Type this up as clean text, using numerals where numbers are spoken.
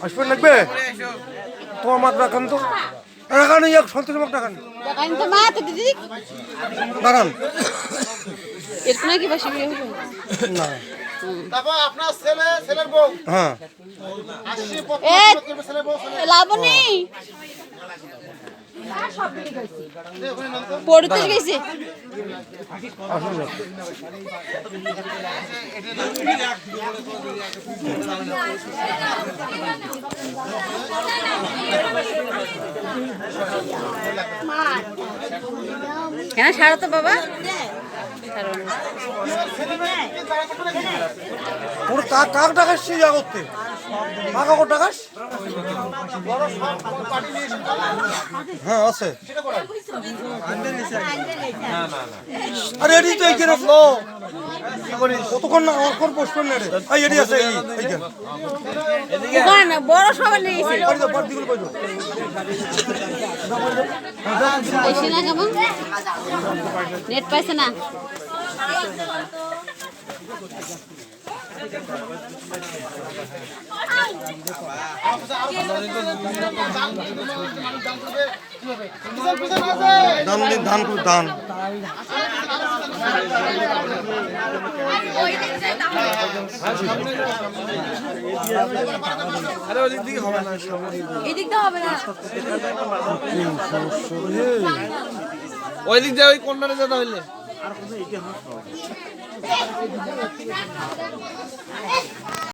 আসবেন লাগবে তোমার মাত্র রাখান তো রাখান এক সন্তোষ মাত্র রাখান রাখান এরকম কি বাসি বিয়ে হলো না তারপর আপনার ছেলের বউ হ্যাঁ 80 ছেলের বউ লাবণী পড়তে গেছে কেন সারা তো বাবা পুরো কাক টাকাচ্ছি যা করতে কাকা কত টাকাস হ্যাঁ আছে আরে এটি তো এইখানে কতক্ষণ না আমার কোন প্রশ্ন নেই রে এটি আছে এইখানে বড় সবাই নিয়েছে না কেমন নেট পাইছে না দান দিন ধান করে দান এদিক দিয়ে হবে না ওই দিক দিয়ে ওই কোনটারে যেতে হইলে